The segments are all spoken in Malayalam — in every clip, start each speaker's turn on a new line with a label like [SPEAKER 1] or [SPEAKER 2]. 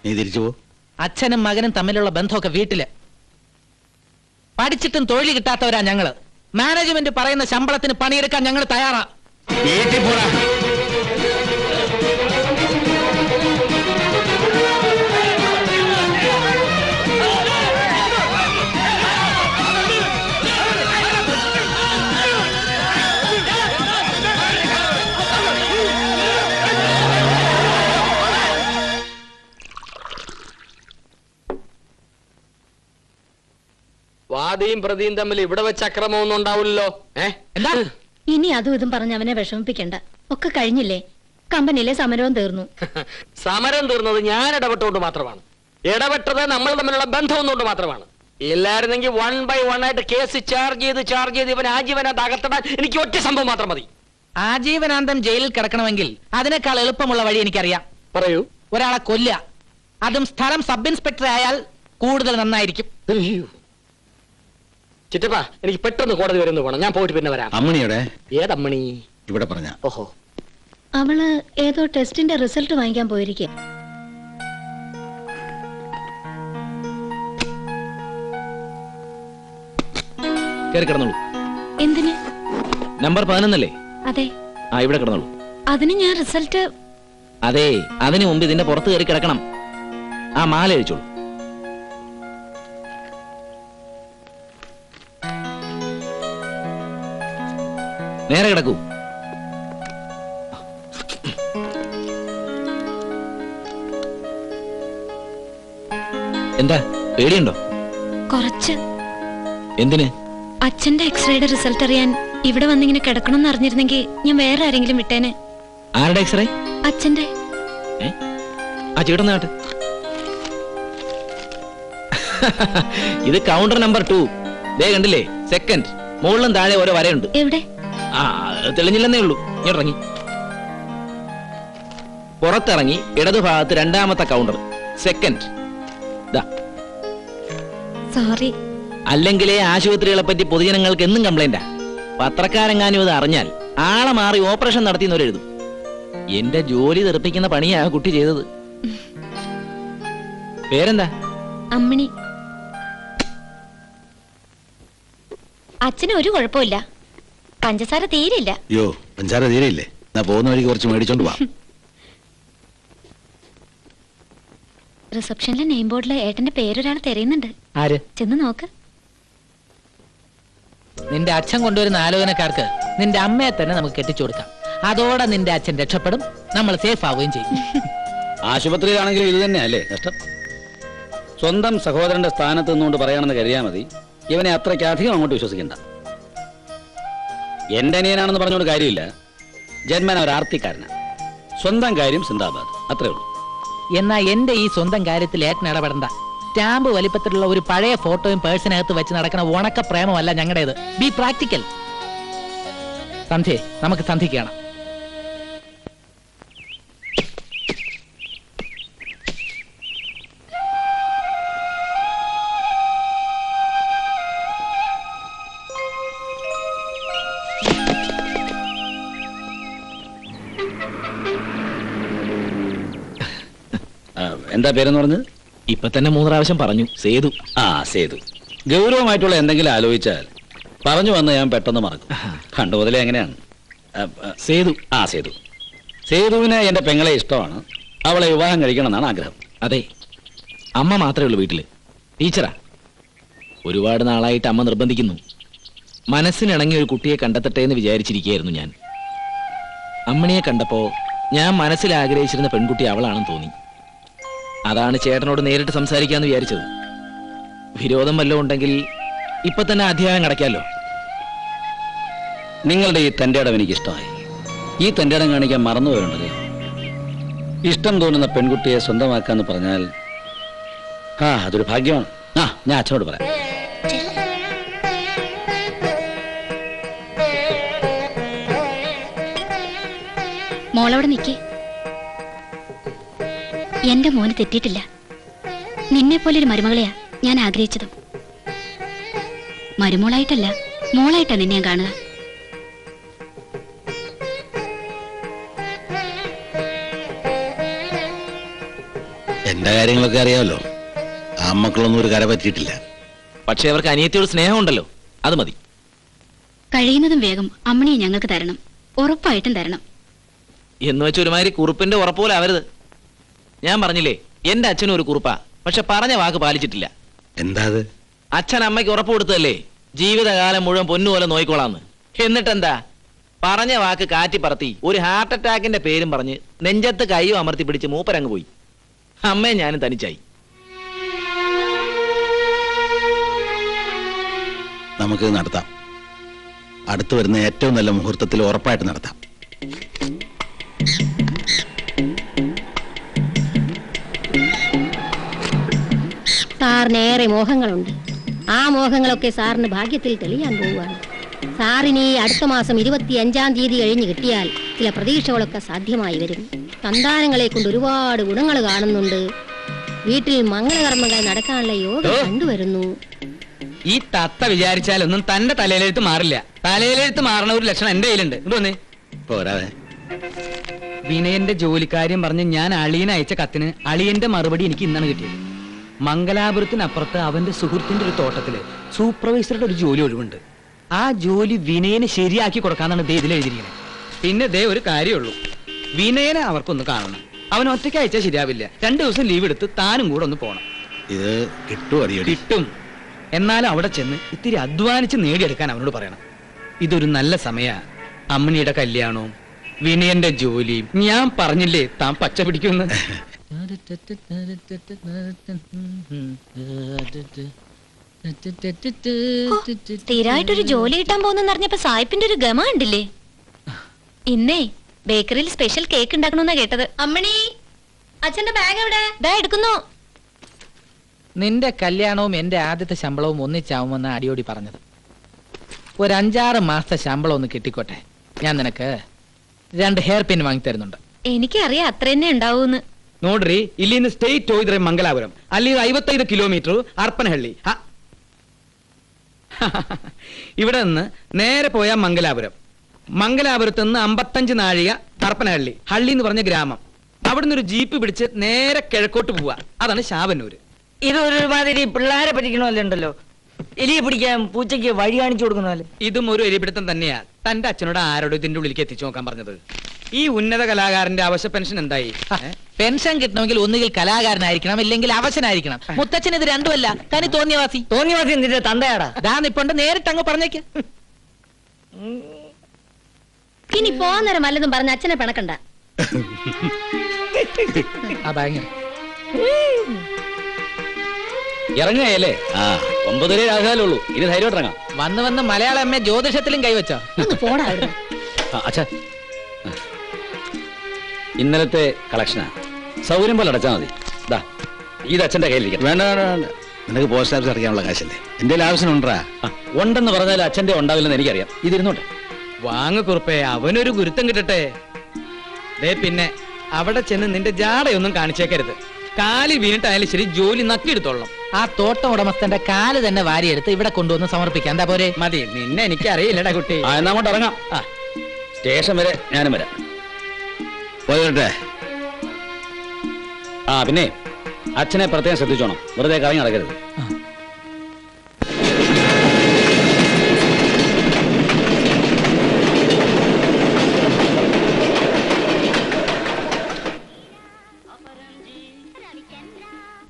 [SPEAKER 1] നീ തിരിച്ചു പോ.
[SPEAKER 2] അച്ഛനും മകനും തമ്മിലുള്ള ബന്ധമൊക്കെ വീട്ടില്. പഠിച്ചിട്ടും തൊഴിൽ കിട്ടാത്തവരാ ഞങ്ങള്. മാനേജ്മെന്റ് പറയുന്ന ശമ്പളത്തിന് പണിയെടുക്കാൻ ഞങ്ങൾ തയ്യാറാ.
[SPEAKER 1] വീട്ടിൽ പോടാ.
[SPEAKER 3] വാദിയും പ്രതിയും തമ്മിൽ ഇവിടെ വെച്ച് അക്രമമൊന്നും ഉണ്ടാവില്ലല്ലോ.
[SPEAKER 2] എന്താ
[SPEAKER 4] ഇനി അതും ഇതും പറഞ്ഞ് അവനെ വിഷമിപ്പിക്കണ്ട. ഒക്കെ കഴിഞ്ഞില്ലേ? കമ്പനിയിലെ സമരവും തീർന്നു.
[SPEAKER 3] സമരം തീർന്നത് ഞാൻ ഇടപെട്ടുകൊണ്ട് മാത്രമാണ്. ഇടപെട്ടത് നമ്മൾ തമ്മിലുള്ള ബന്ധം ഒന്നുകൊണ്ട് മാത്രമാണ്. ഇല്ലായിരുന്നെങ്കിൽ 1 by 1 ആയിട്ട് കേസ് ചാർജ് ചെയ്ത് ഇവൻ ആജീവനാന്ത അകത്തിടാൻ എനിക്ക് ഒറ്റ സംഭവം മാത്രം മതി.
[SPEAKER 2] ആജീവനാന്തം ജയിലിൽ കിടക്കണമെങ്കിൽ അതിനേക്കാൾ എളുപ്പമുള്ള വഴി എനിക്കറിയാം.
[SPEAKER 3] പറയൂ.
[SPEAKER 2] ഒരാളെ കൊല്ലുക. അതും സ്ഥലം സബ് ഇൻസ്പെക്ടർ ആയാൽ കൂടുതൽ നന്നായിരിക്കും.
[SPEAKER 3] ചിറ്റപ്പാ, എനിക്ക് പെട്ടെന്ന് കോടതി വരുന്നു പോണം. ഞാൻ പോയിട്ട് പിന്നെ വരാം.
[SPEAKER 1] അമ്മണിയുടെ
[SPEAKER 3] ഏതമ്മണി?
[SPEAKER 1] ഇവിടെ പറഞ്ഞ.
[SPEAKER 3] ഓഹോ,
[SPEAKER 4] അവള് ഏതോ ടെസ്റ്റിന്റെ റിസൾട്ട് വാങ്ങിക്കാൻ പോയിരിക്കുക.
[SPEAKER 5] കിടന്നോളൂ.
[SPEAKER 4] എന്തിന്?
[SPEAKER 5] നമ്പർ 11
[SPEAKER 4] അതെ.
[SPEAKER 5] ആ, ഇവിടെ കിടന്നോളൂ.
[SPEAKER 4] അതിന് ഞാൻ റിസൾട്ട്.
[SPEAKER 5] അതെ, അതിനു മുമ്പ് ഇതിന്റെ പുറത്ത് കയറി കിടക്കണം. ആ മാല അഴിച്ചോളൂ. നേരെ കിടക്കൂ. എന്താ പേടിയുണ്ടോ?
[SPEAKER 4] കുറച്ച്.
[SPEAKER 5] എന്തിന്?
[SPEAKER 4] അച്ഛന്റെ എക്സ്റേയുടെ റിസൾട്ട് അറിയാൻ ഇവിടെ വന്നിങ്ങനെ കിടക്കണമെന്ന് അറിഞ്ഞിരുന്നെങ്കിൽ ഞാൻ വേറെ ആരെങ്കിലും വിട്ടേനെ.
[SPEAKER 5] ആരുടെ എക്സ്റേ?
[SPEAKER 4] അച്ഛന്റെ.
[SPEAKER 5] ആ ചേട്ടൻ നാട്ട്. ഇത് കൗണ്ടർ നമ്പർ 2. ദേ കണ്ടില്ലേ, സെക്കൻഡ്. മുകളിലും താഴെ ഓരോ വരയുണ്ട്.
[SPEAKER 4] എവിടെ?
[SPEAKER 5] ആ, തെളിഞ്ഞില്ലെന്നേ ഉള്ളൂ. ഇറങ്ങി പുറത്തിറങ്ങി ഇടതുഭാഗത്ത് 2ാമത്തെ കൗണ്ടർ, സെക്കൻഡ്.
[SPEAKER 4] സോറി.
[SPEAKER 5] അല്ലെങ്കിലേ ആശുപത്രികളെ പറ്റി പൊതുജനങ്ങൾക്ക് എന്നും കംപ്ലൈന്റാ. പത്രക്കാരെങ്ങാനും ഇത് അറിഞ്ഞാൽ ആളെ മാറി ഓപ്പറേഷൻ നടത്തിയെന്നവരെഴുതും. എന്റെ ജോലി തെറിപ്പിക്കുന്ന പണിയാ കുട്ടി ചെയ്തത്. പേരെന്താ?
[SPEAKER 4] അമ്മിണി. അച്ഛന് ഒരു കുഴപ്പമില്ല. പഞ്ചസാര തീരില്ല.
[SPEAKER 1] അയ്യോ, പഞ്ചാര തീരെയില്ലേ? എന്നാ പോകുന്ന വഴിക്ക് കുറച്ച് മേടിച്ചോണ്ട് പോവാ.
[SPEAKER 4] റിസപ്ഷനിലെ നെയിം ബോർഡിലെ ഏട്ടന്റെ പേരൊരാൾ തിരയുന്നുണ്ട്.
[SPEAKER 2] ആര്?
[SPEAKER 4] ചെന്ന് നോക്ക്.
[SPEAKER 2] നിന്റെ അച്ഛൻ കൊണ്ടുവരുന്ന ആലോചനക്കാർക്ക് നിന്റെ അമ്മയെ തന്നെ നമുക്ക് കെട്ടിച്ചു കൊടുക്കാം. അതോടെ നിന്റെ അച്ഛൻ രക്ഷപ്പെടും, നമ്മൾ സേഫ് ആവുകയും ചെയ്യും.
[SPEAKER 1] ആശുപത്രിയിലാണെങ്കിലും ഇത് തന്നെയല്ലേ നഷ്ടം? സ്വന്തം സഹോദരന്റെ സ്ഥാനത്ത് നിന്നുകൊണ്ട് പറയാണെന്ന് കരുതിയാൽ മതി. ഇവനെ അത്രയ്ക്കധികം അങ്ങോട്ട് വിശ്വസിക്കണ്ട. എന്റെ അനിയനാണെന്ന് പറഞ്ഞുകൊണ്ട് കാര്യമില്ല. ജന്മന ഒരു ആർത്തിക്കാരനാണ്. സ്വന്തം കാര്യം സിന്ദാബാദ്, അത്രേ ഉള്ളൂ.
[SPEAKER 2] എന്നാ എന്റെ ഈ സ്വന്തം കാര്യത്തിൽ ഏട്ടൻ ഇടപെടണ്ട. സ്റ്റാമ്പ് വലിപ്പത്തിലുള്ള ഒരു പഴയ ഫോട്ടോയും പേഴ്സിനകത്ത് വെച്ച് നടക്കുന്ന ഉണക്ക പ്രേമമല്ല ഞങ്ങളുടേത്. B practical. സന്ധ്യ, നമുക്ക് സന്ധ്യയ്ക്ക് കാണാം.
[SPEAKER 1] എന്താ പേരെന്ന് പറഞ്ഞത്?
[SPEAKER 5] ഇപ്പൊ തന്നെ 3 പ്രാവശ്യം പറഞ്ഞു. സേതു.
[SPEAKER 1] ആ, സേതു. ഗൗരവമായിട്ടുള്ള എന്തെങ്കിലും ആലോചിച്ചാൽ പറഞ്ഞു വന്ന് ഞാൻ പെട്ടെന്ന് മറക്കും. കണ്ടു മുതലേ എങ്ങനെയാണ്.
[SPEAKER 5] സേതു.
[SPEAKER 1] ആ, സേതു. സേതുവിന് എന്റെ പെങ്ങളെ ഇഷ്ടമാണ്. അവളെ വിവാഹം കഴിക്കണം എന്നാണ് ആഗ്രഹം.
[SPEAKER 5] അതെ, അമ്മ മാത്രമേ ഉള്ളൂ വീട്ടില്. ടീച്ചറാ. ഒരുപാട് നാളായിട്ട് അമ്മ നിർബന്ധിക്കുന്നു. മനസ്സിനിണങ്ങിയ ഒരു കുട്ടിയെ കണ്ടെത്തട്ടെ എന്ന് വിചാരിച്ചിരിക്കുകയായിരുന്നു ഞാൻ. അമ്മണിയെ കണ്ടപ്പോ ഞാൻ മനസ്സിൽ ആഗ്രഹിച്ചിരുന്ന പെൺകുട്ടി അവളാണെന്ന് തോന്നി. അതാണ് ചേട്ടനോട് നേരിട്ട് സംസാരിക്കാന്ന് വിചാരിച്ചത്. വിരോധം വല്ലതും ഉണ്ടെങ്കിൽ ഇപ്പൊ തന്നെ അധ്യായം അടയ്ക്കാലോ.
[SPEAKER 1] നിങ്ങളുടെ ഈ തന്റെ ഇടം എനിക്ക് ഇഷ്ടമായി. ഈ തന്റെ ഇടം കാണിക്കാൻ മറന്നുപോലുണ്ടല്ലേ. ഇഷ്ടം തോന്നുന്ന പെൺകുട്ടിയെ സ്വന്തമാക്കാന്ന് പറഞ്ഞാൽ അതൊരു ഭാഗ്യമാണ്. ഞാൻ അച്ഛനോട് പറയാം.
[SPEAKER 4] മോളവിടെ നിൽക്കേ. എന്റെ മോന് തെറ്റിയിട്ടില്ല. നിന്നെ പോലെ ഒരു മരുമകളെയാ ഞാൻ ആഗ്രഹിച്ചതും. മരുമോളായിട്ടല്ല, മോളായിട്ടാ നിന്നെ ഞാൻ കാണുക.
[SPEAKER 1] എന്റെ കാര്യങ്ങളൊക്കെ അറിയാമല്ലോ. ആ മക്കളൊന്നും ഒരു കര പറ്റിയിട്ടില്ല.
[SPEAKER 5] പക്ഷെ അവർക്ക് അനിയത്തിയോട് സ്നേഹമുണ്ടല്ലോ, അത് മതി.
[SPEAKER 4] കഴിയുന്നതും വേഗം അമ്മണിയെ ഞങ്ങൾക്ക് തരണം, ഉറപ്പായിട്ടും തരണം.
[SPEAKER 5] എന്ന് വെച്ച് ഒരുമാതിരി കുറുപ്പിന്റെ ഉറപ്പ് പോലെ ആവരുത്. ഞാൻ പറഞ്ഞില്ലേ, എന്റെ അച്ഛനും ഒരു കുറുപ്പാ, പക്ഷെ പറഞ്ഞ വാക്ക് പാലിച്ചിട്ടില്ല.
[SPEAKER 1] എന്താ അത്?
[SPEAKER 5] അച്ഛൻ അമ്മയ്ക്ക് ഉറപ്പ് കൊടുത്തതല്ലേ ജീവിതകാലം മുഴുവൻ പൊന്നുപോലെ നോയിക്കോളാന്ന്. എന്നിട്ടെന്താ, പറഞ്ഞ വാക്ക് കാറ്റി പറത്തി ഒരു ഹാർട്ട് അറ്റാക്കിന്റെ പേരും പറഞ്ഞ് നെഞ്ചത്ത് കൈയും അമർത്തി പിടിച്ച് മൂപ്പരങ്ങ് പോയി. അമ്മയും ഞാനും തനിച്ചായി.
[SPEAKER 1] നമുക്കിത് നടത്താം. അടുത്തു വരുന്ന ഏറ്റവും നല്ല മുഹൂർത്തത്തിൽ ഉറപ്പായിട്ട് നടത്താം.
[SPEAKER 6] സാറിന് ഏറെ മോഹങ്ങളുണ്ട്. ആ മോഹങ്ങളൊക്കെ സാറിന് ഭാഗ്യത്തിൽ തെളിയാൻ പോവുകയാണ്. സാറിന് ഈ അടുത്ത മാസം 25-ാം തീയതി കഴിഞ്ഞ് കിട്ടിയാൽ ചില പ്രതീക്ഷകളൊക്കെ സാധ്യമായി വരും. സന്താനങ്ങളെ കൊണ്ട് ഒരുപാട് ഗുണങ്ങൾ കാണുന്നുണ്ട്. വീട്ടിൽ മംഗളകർമ്മങ്ങൾ നടക്കാനുള്ള യോഗം കണ്ടുവരുന്നു.
[SPEAKER 2] ഈ തത്ത വിചാരിച്ചാലൊന്നും തന്റെ തലയിലെഴുത്ത് മാറില്ല. തലയിലെഴുത്ത് മാറണ ഒരു ലക്ഷണം എന്റെ കയ്യിലുണ്ട്. ഇതൊന്നേ
[SPEAKER 1] പോരാതെ.
[SPEAKER 2] വിനയന്റെ ജോലിക്കാര്യം പറഞ്ഞ് ഞാൻ അളിയന് അയച്ച കത്തിന് അളിയന്റെ മറുപടി എനിക്ക് ഇന്നാണ് കിട്ടിയത്. മംഗലാപുരത്തിനപ്പുറത്ത് അവന്റെ സുഹൃത്തിന്റെ ഒരു തോട്ടത്തില് സൂപ്പർവൈസറുടെ ഒരു ജോലി ഒഴിവുണ്ട്. ആ ജോലി വിനയന് ശരിയാക്കി കൊടുക്കാന്നാണ് ദേ ഇതിൽ എഴുതിയിരിക്കുന്നത്. പിന്നെ ദേ ഒരു കാര്യമുള്ളൂ, വിനയനെ അവർക്കൊന്ന് കാണണം. അവൻ ഒറ്റയ്ക്ക് അയച്ചാൽ ശരിയാവില്ല. 2 ദിവസം ലീവ് എടുത്ത് താനും കൂടെ ഒന്ന് പോണം.
[SPEAKER 1] ഇത്
[SPEAKER 2] കിട്ടും. എന്നാലും അവിടെ ചെന്ന് ഇത്തിരി അധ്വാനിച്ച് നേടിയെടുക്കാൻ അവനോട് പറയണം. ഇതൊരു നല്ല സമയ. അമ്മണിയുടെ കല്യാണവും വിനയന്റെ ജോലിയും. ഞാൻ പറഞ്ഞില്ലേ താൻ പച്ച പിടിക്കുമെന്ന്.
[SPEAKER 4] സ്ഥിരമായിട്ടൊരു ജോലി കിട്ടാൻ പോകുന്ന അറിഞ്ഞപ്പോ സായിപ്പിന്റെ ഒരു ഗമ ഉണ്ടില്ലേ. ഇന്നേ ബേക്കറിയിൽ സ്പെഷ്യൽ കേക്ക് ഉണ്ടാക്കണമെന്നാ കേട്ടത്. അമ്മണി, അച്ഛന്റെ ബാഗ് എവിടെ? ദാ എടുക്കുന്നു.
[SPEAKER 2] നിന്റെ കല്യാണവും എന്റെ ആദ്യത്തെ ശമ്പളവും ഒന്നിച്ചാവുമെന്ന് അടിയോടി പറഞ്ഞത്. ഒരു 5-6 മാസത്തെ ശമ്പളം ഒന്ന് കിട്ടിക്കോട്ടെ, ഞാൻ നിനക്ക് 2 ഹെയർ പിൻ വാങ്ങി തരുന്നുണ്ട്.
[SPEAKER 4] എനിക്കറിയാം അത്ര തന്നെ ഉണ്ടാവൂന്ന്.
[SPEAKER 2] ನೋಡ್ರಿ, ಇಲ್ಲಿಂದ ಸ್ಟೇಟ್ ಹೋಯ್ದ್ರೆ ಮಂಗಲಾಪುರಂ, ಅಲ್ಲಿ 55 കിലോമീറ്റർ അർപ്പനഹള്ളി. ഇവിടെ നിന്ന് നേരെ പോയാൽ മംഗലാപുരം. മംഗലാപുരത്ത് നിന്ന് 55 നാഴിക അർപ്പനഹള്ളി. ഹള്ളി എന്ന് പറഞ്ഞ ഗ്രാമം. അവിടുന്ന് ഒരു ജീപ്പ് പിടിച്ച് നേരെ കിഴക്കോട്ട് പോവാ. അതാണ് ശാവന്നൂര്.
[SPEAKER 3] ഇത് ഒരുമാതിരി പിള്ളേരെ പറ്റിക്കണമല്ലോ ഉണ്ടല്ലോ. എലിയെ പിടിക്കാൻ പൂച്ചയ്ക്ക് വഴി കാണിച്ചു കൊടുക്കുന്നല്ലേ.
[SPEAKER 2] ഇതും ഒരു എലിപിടുത്തം തന്നെയാ. തന്റെ അച്ഛനോട് ആരോട് ഇതിന്റെ ഉള്ളിലേക്ക് എത്തിച്ചു നോക്കാൻ പറഞ്ഞത്? ഈ ഉന്നത കലാകാരന്റെ അവശ പെൻഷൻ എന്തായി?
[SPEAKER 7] പെൻഷൻ കിട്ടണമെങ്കിൽ ഒന്നുകിൽ കലാകാരനായിരിക്കണം, ഇല്ലെങ്കിൽ അവശനായിരിക്കണം. മുത്തച്ഛൻ ഇത് രണ്ടുമല്ല, തനി തോന്നിയവാസി.
[SPEAKER 3] തോന്നിയവാസി നിന്റെ തന്തയാടാ.
[SPEAKER 7] ഇപ്പോണ്ട് നേരിട്ട് അങ്ങ് പറഞ്ഞേക്ക്.
[SPEAKER 6] ഇനി പോന്നേരം വല്ലതും പറഞ്ഞ അച്ഛനെ പിണക്കണ്ട.
[SPEAKER 1] ഇറങ്ങുകയല്ലേ? 9 ആകാലുള്ളൂ. ഇനി ധൈര്യമായിട്ട് ഇറങ്ങാം.
[SPEAKER 7] വന്ന് വന്ന് മലയാള അമ്മ ജ്യോതിഷത്തിലും കൈവച്ചോ?
[SPEAKER 6] പോടാ.
[SPEAKER 1] അച്ഛാ, ഇന്നലത്തെ കളക്ഷനാ. സൗകര്യം പോലെ അടച്ചാൽ മതി. ഇത് അച്ഛന്റെ കയ്യിലിരിക്കും. വേണ്ട വേണ്ട വേണ്ട, നിനക്ക് പോസ്റ്റ് ഓഫീസ് അടയ്ക്കാനുള്ള കാശല്ലേ. എന്റെ ആവശ്യമുണ്ടാ? ഉണ്ടെന്ന് പറഞ്ഞാൽ അച്ഛന്റെ ഉണ്ടാവില്ലെന്ന് എനിക്കറിയാം. ഇതിരുന്നോട്ടെ.
[SPEAKER 2] വാങ്ങു കുറുപ്പേ, അവനൊരു ഗുരുത്തം കിട്ടട്ടെ. പിന്നെ അവിടെ ചെന്ന് നിന്റെ ജാടയൊന്നും കാണിച്ചേക്കരുത്. കാലി വീണിട്ടായാലും ശരി, ജോലി നക്കിയെടുത്തോളണം.
[SPEAKER 7] ആ തോട്ടം ഉടമസ്ഥന്റെ കാല് തന്നെ വാരിയെടുത്ത് ഇവിടെ കൊണ്ടുവന്ന് സമർപ്പിക്കാം. എന്താ പോരെ?
[SPEAKER 2] മതി. നിന്നെ എനിക്ക് അറിയില്ലടാ കുട്ടി.
[SPEAKER 1] എന്നാ അങ്ങോട്ട് ഇറങ്ങാം. സ്റ്റേഷൻ വരെ ഞാനും വരാം. പോയിട്ടെ. പിന്നെ അച്ഛനെ പ്രത്യേകം ശ്രദ്ധിച്ചോണം. വെറുതെ കറങ്ങി നടക്കരുത്.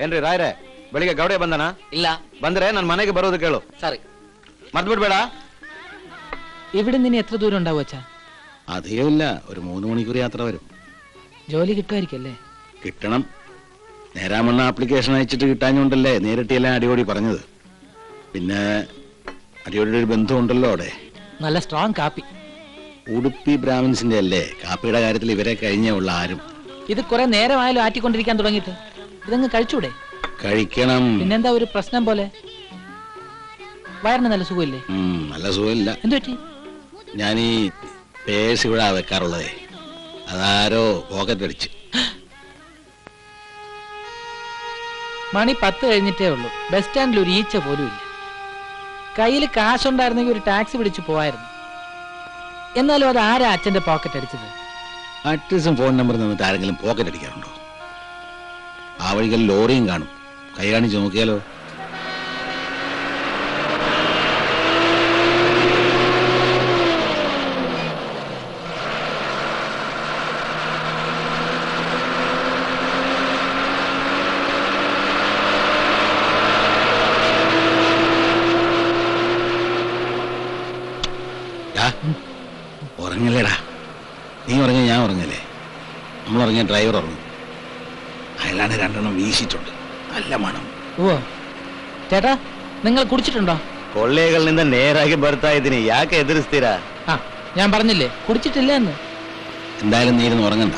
[SPEAKER 8] ಏನ್ರಿ ರಾಯ್ರೆ, ಬೆಳಿಗ್ಗೆ ಗೌಡೆ ಬಂದನ?
[SPEAKER 7] ಇಲ್ಲ.
[SPEAKER 8] ಬಂದ್ರೆ ನನ್ನ ಮನೆಗೆ ಬರೋದು ಕೇಳು.
[SPEAKER 7] സോറി.
[SPEAKER 8] മറന്നുಬಿಡ್ಬೇಡ.
[SPEAKER 7] ഇവിടെ നിന്ന് എത്ര ദൂരം ഉണ്ടാവും അച്ഛാ?
[SPEAKER 1] അധികമില്ല, ഒരു 3 മണിക്കൂർ യാത്ര വരും.
[SPEAKER 7] ജോലി കിട്ടുമായിരിക്കല്ലേ?
[SPEAKER 1] കിട്ടണം. നേരാമണ്ണ ആപ്ലിക്കേഷൻ അയച്ചിട്ട് കിട്ടാഞ്ഞോണ്ടല്ലേ നേരിട്ട് എല്ലാം അടിയോടി പറഞ്ഞത്. പിന്നെ അടിയോടിയുടെ ഒരു ബന്ധമുണ്ടല്ലോ അവിടെ.
[SPEAKER 7] നല്ല സ്ട്രോങ് കാപ്പി.
[SPEAKER 1] ഉടുപ്പി ബ്രാഹ്മിൻസിന്റെ അല്ലേ? കാപ്പിയുടെ കാര്യത്തിൽ ഇവരെ കഴിഞ്ഞേ ഉള്ള ആരും.
[SPEAKER 7] ഇത് കുറെ നേരമായാലും ആറ്റിക്കൊണ്ടിരിക്കാൻ തുടങ്ങിയിട്ട്. ഇതങ്ങ് കഴിച്ചൂടെ?
[SPEAKER 1] കഴിക്കണം.
[SPEAKER 7] പിന്നെന്താ ഒരു പ്രശ്നം പോലെ? വയറിന് നല്ല സുഖമില്ലേ?
[SPEAKER 1] നല്ല സുഖമില്ല.
[SPEAKER 7] എന്തു പറ്റി?
[SPEAKER 1] ഞാൻ ഈ പേഴ്സ് ഇവിടെ വെക്കാറുള്ളതേ, അതാരോ പോക്കറ്റ് അടിച്ച്.
[SPEAKER 7] മണി 10 കഴിഞ്ഞിട്ടേ ഉള്ളൂ. ബസ് സ്റ്റാൻഡിൽ ഒരു ഈച്ച പോലും ഇല്ല. കയ്യിൽ കാശുണ്ടായിരുന്നെങ്കിൽ ഒരു ടാക്സി പിടിച്ച് പോവായിരുന്നു. എന്നാലും അത് ആരാ അച്ഛന്റെ പോക്കറ്റ് അടിച്ചത്?
[SPEAKER 1] അഡ്രസ്സും ഫോൺ നമ്പറും നിന്നിട്ട് ആരെങ്കിലും പോക്കറ്റ് അടിക്കാറുണ്ടോ? ആ വഴികൾ ലോറിയും കാണും. കൈ കാണിച്ച് നോക്കിയാലോ? ഉറങ്ങല്ലേടാ, നീ ഉറങ്ങിയ ഞാൻ ഉറങ്ങല്ലേ? നമ്മൾ ഉറങ്ങിയ ഡ്രൈവർ ഉറങ്ങും. അയാളാണ് രണ്ടെണ്ണം വീശിട്ടുണ്ട്, നല്ല മണം.
[SPEAKER 2] ഓ ചേട്ടാ, നിങ്ങൾ കുടിച്ചിട്ടുണ്ടോ?
[SPEAKER 8] ಕೊಳ್ಳೇಗಳಿಂದ ನೇರಾಗಿ ಬರ್ತಾ ಇದ್ದೀನಿ, ಯಾಕೆ ಎದುರಿಸ್ತೀರಾ?
[SPEAKER 2] ആ ഞാൻ പറഞ്ഞില്ലേ കുടിച്ചിട്ടില്ല എന്ന്.
[SPEAKER 1] എന്തായാലും നീ ഇരുന്ന് ഉറങ്ങണ്ട.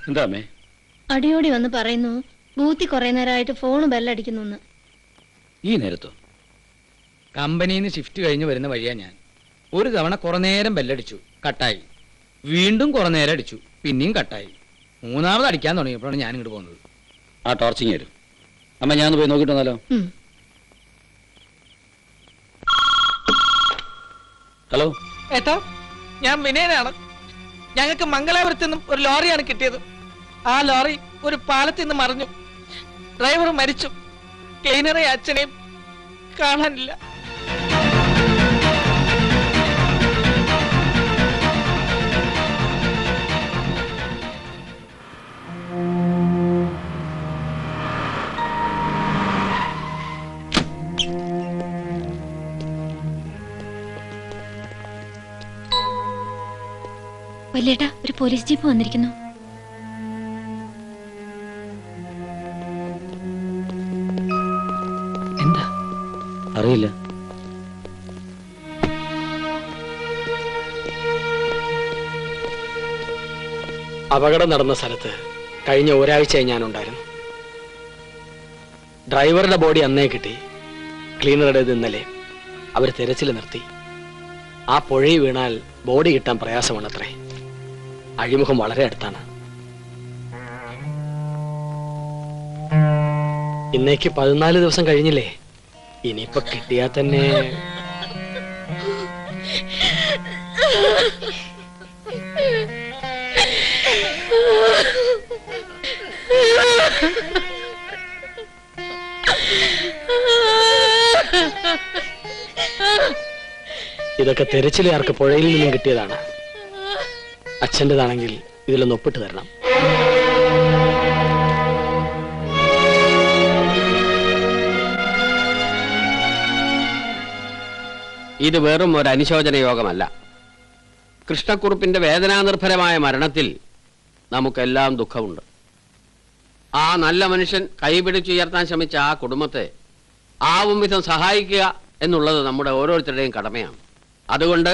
[SPEAKER 1] എന്താ അമ്മേ?
[SPEAKER 6] അടിയോടി വന്ന് പറയുന്നു ബൂത്തി കുറെ നേരമായിട്ട് ഫോണ് ബെല്ലടിക്കുന്നു.
[SPEAKER 1] ഈ നേരത്തോ?
[SPEAKER 7] കമ്പനിയിൽ നിന്ന് ഷിഫ്റ്റ് കഴിഞ്ഞ് വരുന്ന വഴിയാ ഞാൻ. ഒരു തവണ കുറെ നേരം ബെല്ലടിച്ചു, കട്ടായി. വീണ്ടും കുറെ നേരം അടിച്ചു, പിന്നെയും കട്ടായി. മൂന്നാമത് അടിക്കാൻ തുടങ്ങിയപ്പോഴാണ് ഞാൻ ഇങ്ങോട്ട് പോകുന്നത്.
[SPEAKER 1] ആ ടോർച്ചിങ് വരും. അമ്മ ഞാനൊന്ന് പോയി നോക്കിയിട്ട് വന്നാലോ? ഹലോ
[SPEAKER 2] ഏട്ടാ, ഞാൻ വിനയനാണ്. ഞങ്ങൾക്ക് മംഗലാപുരത്ത് നിന്നും ഒരു ലോറിയാണ് കിട്ടിയത്. ആ ലോറി ഒരു പാലത്തിൽ നിന്ന് മറിഞ്ഞു. ഡ്രൈവർ മരിച്ചു. ക്ലീനറെ അച്ഛനെയും കാണാനില്ല.
[SPEAKER 4] വല്യേട്ടാ, ഒരു പോലീസ് ജീപ്പ് വന്നിരിക്കുന്നു.
[SPEAKER 2] എന്താ?
[SPEAKER 1] അറിയില്ല.
[SPEAKER 3] അപകടം നടന്ന സ്ഥലത്ത് കഴിഞ്ഞ ഒരാഴ്ചയായി ഞാനുണ്ടായിരുന്നു. ഡ്രൈവറുടെ ബോഡി അന്നേ കിട്ടി, ക്ലീനറുടേത് ഇന്നലെ. അവർ തിരച്ചിൽ നിർത്തി. ആ പുഴയിൽ വീണാൽ ബോഡി കിട്ടാൻ പ്രയാസമാണത്രേ. അഴിമുഖം വളരെ അടുത്താണ്. ഇന്നേക്ക് 14 ദിവസം കഴിഞ്ഞില്ലേ? ഇനിയിപ്പോ കിട്ടിയാൽ തന്നെ ഇതൊക്കെ തെരച്ചിലുകാർക്ക് പുഴയിൽ നിന്നും കിട്ടിയതാണ്. അച്ഛൻ്റെതാണെങ്കിൽ ഇതിലൊന്ന് ഒപ്പിട്ട് തരണം.
[SPEAKER 9] ഇത് വെറും ഒരു അനുശോചന യോഗമല്ല. കൃഷ്ണക്കുറുപ്പിന്റെ വേദനാനിർഭരമായ മരണത്തിൽ നമുക്കെല്ലാം ദുഃഖമുണ്ട്. ആ നല്ല മനുഷ്യൻ കൈപിടിച്ചുയർത്താൻ ശ്രമിച്ച ആ കുടുംബത്തെ ആവും വിധം സഹായിക്കുക എന്നുള്ളത് നമ്മുടെ ഓരോരുത്തരുടെയും കടമയാണ്. അതുകൊണ്ട്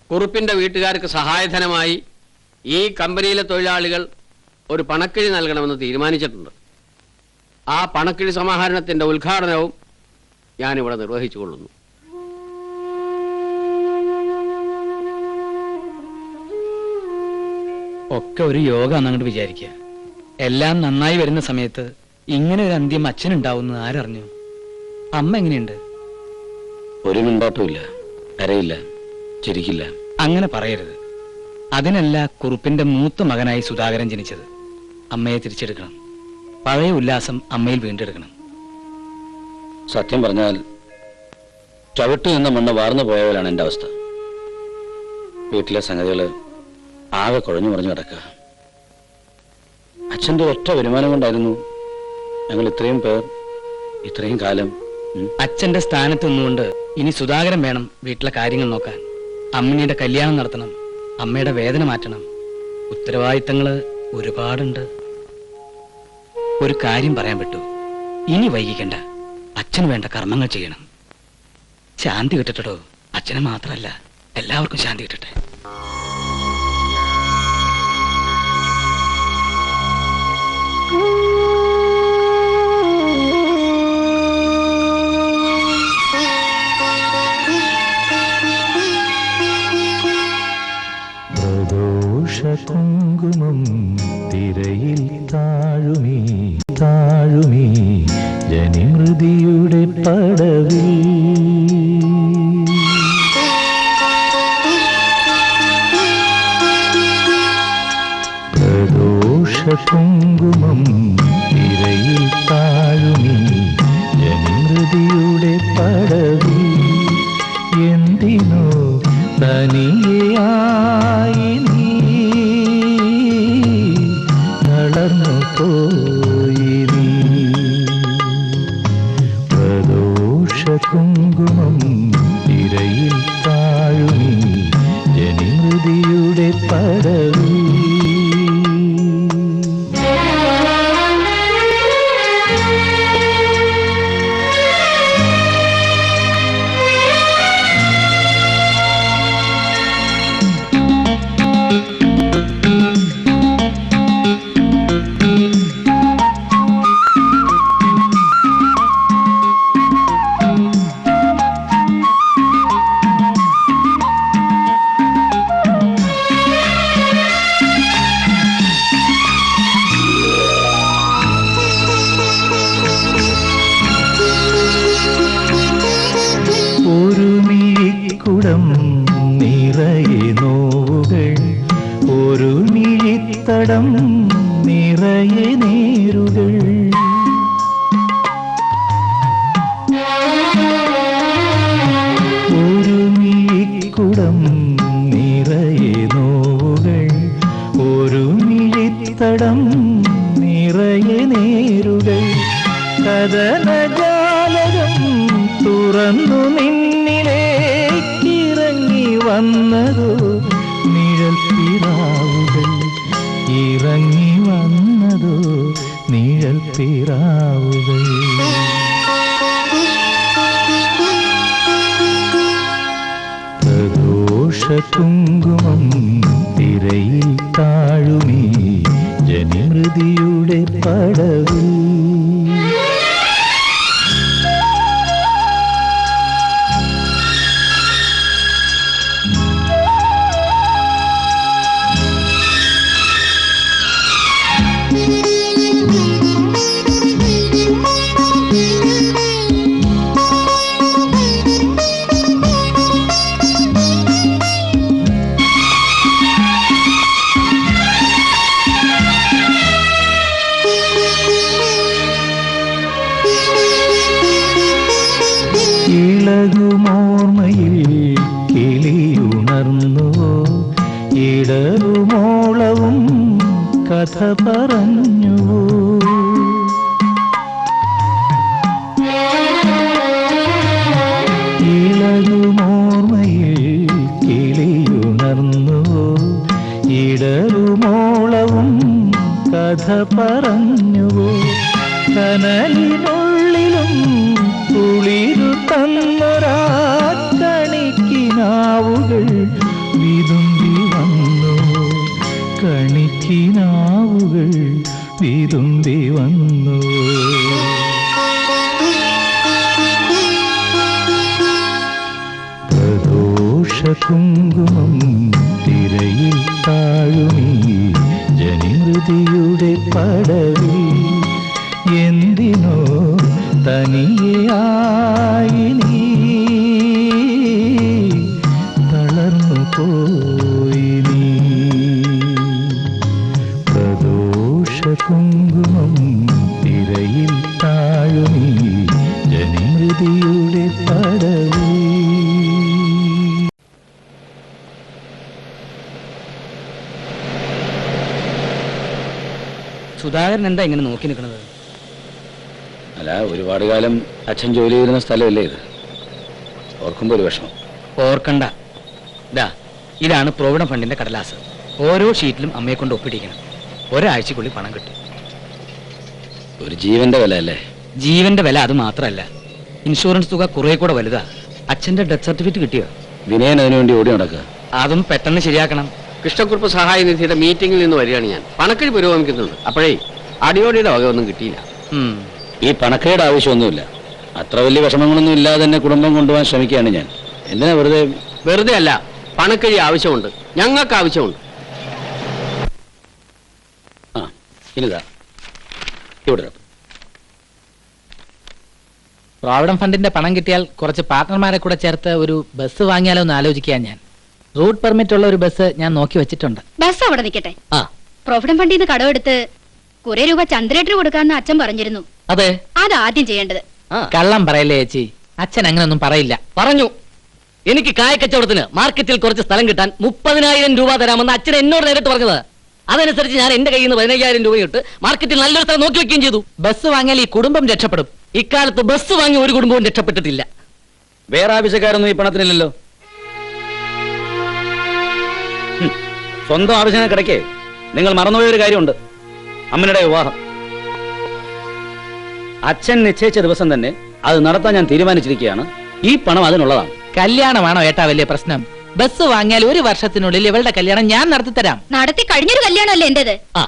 [SPEAKER 9] കുറുപ്പിന്റെ വീട്ടുകാർക്ക് സഹായധനമായി ഈ കമ്പനിയിലെ തൊഴിലാളികൾ ഒരു പണക്കിഴി നൽകണമെന്ന് തീരുമാനിച്ചിട്ടുണ്ട്. ആ പണക്കിഴി സമാഹരണത്തിന്റെ ഉദ്ഘാടനവും ഞാനിവിടെ നിർവഹിച്ചു കൊള്ളുന്നു.
[SPEAKER 7] ഒക്കെ ഒരു യോഗ എന്നങ്ങോട്ട് വിചാരിക്കുക. എല്ലാം നന്നായി വരുന്ന സമയത്ത് ഇങ്ങനെ ഒരു അന്ത്യം അച്ഛനുണ്ടാവുന്ന ആരറിഞ്ഞു? അമ്മ എങ്ങനെയുണ്ട്?
[SPEAKER 1] ഒരു മിണ്ടാട്ടമില്ല, കരയില്ല, ചിരിക്കില്ല.
[SPEAKER 7] അങ്ങനെ പറയരുത്. അതിനല്ല കുറുപ്പിന്റെ മൂത്ത മകനായി സുധാകരൻ ജനിച്ചത്. അമ്മയെ തിരിച്ചെടുക്കണം. പഴയ ഉല്ലാസം അമ്മയിൽ വീണ്ടെടുക്കണം.
[SPEAKER 1] സത്യം പറഞ്ഞാൽ ചവിട്ടി നിന്ന മണ്ണ് വാർന്നു പോയവരാണ് എൻ്റെ അവസ്ഥ. വീട്ടിലെ സംഗതികൾ ആകെ കുഴഞ്ഞു മറിഞ്ഞു കിടക്കുക. അച്ഛൻ്റെ ഒറ്റ വരുമാനം കൊണ്ടായിരുന്നു ഞങ്ങൾ ഇത്രയും പേർ ഇത്രയും കാലം.
[SPEAKER 7] അച്ഛന്റെ സ്ഥാനത്ത് നിന്നുകൊണ്ട് ഇനി സുധാകരൻ വേണം വീട്ടിലെ കാര്യങ്ങൾ നോക്കാൻ. അമ്മിനിയുടെ കല്യാണം നടത്തണം, അമ്മയുടെ വേദന മാറ്റണം. ഉത്തരവാദിത്തങ്ങള് ഒരുപാടുണ്ട്. ഒരു കാര്യം പറയാൻ പറ്റൂ, ഇനി വൈകിക്കണ്ട. അച്ഛന് വേണ്ട കർമ്മങ്ങൾ ചെയ്യണം. ശാന്തി കിട്ടട്ടോ. അച്ഛന് മാത്രമല്ല, എല്ലാവർക്കും ശാന്തി കിട്ടട്ടെ.
[SPEAKER 10] പ്രദോഷ കുങ്കുമം തിരയിൽ താഴുമീ ജനിമൃതിയുടെ പടവിൽ. കുങ്കുമം തിരയിൽ താഴുമീ ജനിമൃതിയുടെ പടവിൽ. എന്തിനോ തനിയായി നീ തളർന്നു പോയി നീ. പ്രദോഷ കുങ്കുമം തിരയിൽ താഴുമീ ജനിമൃതിയുടെ പടവിൽ. നിറയെ നോവുകൾ, ഒരു മിഴിത്തടം നിറയെ നേരുകൾ. ഒരു മിഴിക്കുടം നിറയെ നോവുകൾ, ഒരു മിഴിത്തടം നിറയെ നേരുകൾ. കഥനജാലകം തുറന്നു നിന്നിലേക്കിറങ്ങി വന്നതോ നിഴൽ പിറാവുകൾ, ഇറങ്ങി വന്നതോ നിഴൽ പിറാവുകൾ. പ്രദോഷ കുങ്കുമം തിരയിൽ താഴുമീ ജനിമൃതിയുടെ പടവിൽ. ഇളകുമോർമ്മയിൽ കിളിയുണർന്നുവോ, ഇടറുമോളവും കഥ പറഞ്ഞുവോ. ഇളകുമോർമ്മയിൽ കിളിയുണർന്നുവോ, ഇടറുമോളവും കഥ പറഞ്ഞുവോ. കനലിനുള്ളിലും കുളിരു തന്നൊരാ കണിക്കിനാവുകൾ വിതുമ്പി വന്നു, കണിക്കിനാവുകൾ വിതുമ്പി വന്നു. പ്രദോഷ കുങ്കുമം തിരയിൽ താഴുമീ ജനിമൃതിയുടെ പടവിൽ. എന്തിനോ തനിയായി നീ തളർന്നു പോയി നീ. പ്രദോഷ കുങ്കുമം തിരയിൽ താഴുമീ ജനിമൃതിയുടെ പടവിൽ.
[SPEAKER 7] സുധാകരൻ എന്താ ഇങ്ങനെ നോക്കി നിൽക്കുന്നത്?
[SPEAKER 1] അല്ല, ഒരുപാട് കാലം അച്ഛൻ ജോലി ചെയ്യുന്ന സ്ഥലമല്ലേ ഇത്. ഓർക്കുമ്പോൾ ഒരു വിഷമം.
[SPEAKER 7] ഓർക്കണ്ട. ഇതാണ് പ്രോവിഡന്റ് ഫണ്ടിന്റെ കടലാസ്. ഓരോ ഷീറ്റിലും അമ്മയെ കൊണ്ട് ഒപ്പിടിക്കണം. ഒരാഴ്ചക്കുള്ളിൽ പണം കിട്ടും.
[SPEAKER 1] ഒരു ജീവന്റെ വില അല്ലേ?
[SPEAKER 7] ജീവന്റെ വില അത് മാത്രമല്ല, ഇൻഷുറൻസ് തുക കുറെ കൂടെ വലുതാ. അച്ഛന്റെ ഡെത്ത് സർട്ടിഫിക്കറ്റ് കിട്ടിയോ?
[SPEAKER 1] വിനയൻ അതിനുവേണ്ടി ഓടി നടക്കുക.
[SPEAKER 7] അതും പെട്ടെന്ന് ശരിയാക്കണം.
[SPEAKER 9] കൃഷ്ണക്കുറുപ്പ് സഹായ നിധിയുടെ മീറ്റിംഗിൽ നിന്ന് വരികയാണ് ഞാൻ. പണക്കിഴി പുരോഗമിക്കുന്നുണ്ട്. അപ്പോഴേ അടിയോടിയുടെ വക ഒന്നും കിട്ടിയില്ല.
[SPEAKER 1] ഈ പണക്കയുടെ ആവശ്യമൊന്നുമില്ല. അത്ര വലിയ വിഷമങ്ങളൊന്നും ഇല്ലാതെ തന്നെ കുടുംബം കൊണ്ടുപോകാൻ ശ്രമിക്കുകയാണ് ഞാൻ. എന്തിനാ വെറുതെ?
[SPEAKER 9] വെറുതെ അല്ല, പണക്കിഴി ആവശ്യമുണ്ട്, ഞങ്ങൾക്ക് ആവശ്യമുണ്ട്.
[SPEAKER 1] ഇനിതാ ഇവിടെ ഇടാം.
[SPEAKER 2] പ്രോവിഡന്റ് ഫണ്ടിന്റെ പണം കിട്ടിയാൽ കുറച്ച് പാർട്ട്ണർമാരെ കൂടെ ചേർത്ത് ഒരു ബസ് വാങ്ങിയാലോ എന്ന് ആലോചിക്കാൻ ഞാൻ. റൂട്ട് പെർമിറ്റ് ഉള്ള ഒരു ബസ് ഞാൻ നോക്കി വെച്ചിട്ടുണ്ട്.
[SPEAKER 6] ബസ് അവിടെ നിൽക്കട്ടെ.
[SPEAKER 2] ആ
[SPEAKER 6] പ്രോവിഡന്റ് ഫണ്ടിൽ നിന്ന് കടമെടുത്ത് കുറെ രൂപ ചന്ദ്രേട്ടന് കൊടുക്കാന്ന് അച്ഛൻ പറഞ്ഞിരുന്നു.
[SPEAKER 2] അതെ,
[SPEAKER 6] അത് ആദ്യം ചെയ്യേണ്ടത്.
[SPEAKER 2] കള്ളം പറയല്ലേ ചേച്ചി, അച്ഛൻ അങ്ങനെയൊന്നും പറയില്ല.
[SPEAKER 3] പറഞ്ഞു. എനിക്ക് കായക്കച്ചവടത്തിന് മാർക്കറ്റിൽ കുറച്ച് സ്ഥലം കിട്ടാൻ 30,000 രൂപ തരാമെന്ന് അച്ഛൻ എന്നോട് നേരിട്ട് പറഞ്ഞത്. അതനുസരിച്ച് ഞാൻ എന്റെ കയ്യിൽ നിന്ന് 15,000 രൂപ ഇട്ട് മാർക്കറ്റിൽ നല്ലൊരു സ്ഥലം നോക്കി വെക്കുകയും ചെയ്തു.
[SPEAKER 2] ബസ് വാങ്ങിയാൽ ഈ കുടുംബം രക്ഷപ്പെടും.
[SPEAKER 3] ഇക്കാലത്ത് ബസ് വാങ്ങി ഒരു കുടുംബവും രക്ഷപ്പെട്ടിട്ടില്ല.
[SPEAKER 1] വേറെ ആവശ്യക്കാരൊന്നും ഈ പണത്തിനില്ലല്ലോ. സ്വന്തം ആവശ്യങ്ങൾക്കിടയ്ക്ക് നിങ്ങൾ മറന്നുപോയൊരു കാര്യമുണ്ട്. അമ്മയുടെ വിവാഹം അച്ഛൻ നിശ്ചയിച്ച ദിവസം തന്നെ അത് നടത്താൻ ഞാൻ തീരുമാനിച്ചിരിക്കുകയാണ്. ഈ പണം അതിനുള്ളതാണ്.
[SPEAKER 2] കല്യാണമാണോ ഏട്ടാ വലിയ പ്രശ്നം? ബസ് വാങ്ങിയാൽ 1 വർഷത്തിനുള്ളിൽ ഇവളുടെ കല്യാണം ഞാൻ നടത്തിത്തരാം.
[SPEAKER 6] നടത്തി കഴിഞ്ഞൊരു കല്യാണമല്ലേ എന്റേത്.
[SPEAKER 3] ആ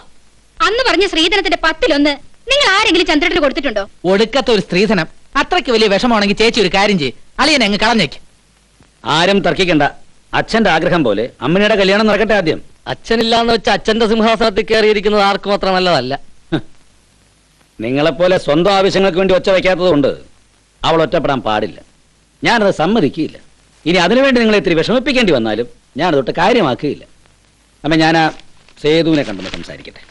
[SPEAKER 6] അന്ന് പറഞ്ഞ ശ്രീധനത്തിന്റെ 10-1 നിങ്ങൾ ആരെങ്കിലും ചന്ദ്രേട്ടന് കൊടുത്തിട്ടുണ്ടോ?
[SPEAKER 2] ഒടുക്കത്തെ ഒരു സ്ത്രീധനം. അത്രയ്ക്ക് വലിയ വിഷമമാണെങ്കിൽ ചേച്ചി ഒരു കാര്യം ചെയ്യും, അളിയനെ അങ്ങ് കളഞ്ഞേക്ക്.
[SPEAKER 1] ആരും തർക്കിക്കണ്ട. അച്ഛന്റെ ആഗ്രഹം പോലെ അമ്മയുടെ കല്യാണം നടക്കട്ടെ ആദ്യം.
[SPEAKER 3] അച്ഛനില്ലാന്ന് വെച്ച അച്ഛന്റെ സിംഹാസനത്തിൽ കയറിയിരിക്കുന്നത് ആർക്കും അത്ര നല്ലതല്ല.
[SPEAKER 1] നിങ്ങളെപ്പോലെ സ്വന്തം ആവശ്യങ്ങൾക്ക് വേണ്ടി ഒച്ച വയ്ക്കാത്തത് കൊണ്ട് അവൾ ഒറ്റപ്പെടാൻ പാടില്ല. ഞാനത് സമ്മതിക്കില്ല. ഇനി അതിനുവേണ്ടി നിങ്ങളെ ഇത്തിരി വിഷമിപ്പിക്കേണ്ടി വന്നാലും ഞാനതൊട്ട് കാര്യമാക്കുകയില്ല. അമ്മ, ഞാൻ ആ സേതുവിനെ കണ്ടെന്ന് സംസാരിക്കട്ടെ.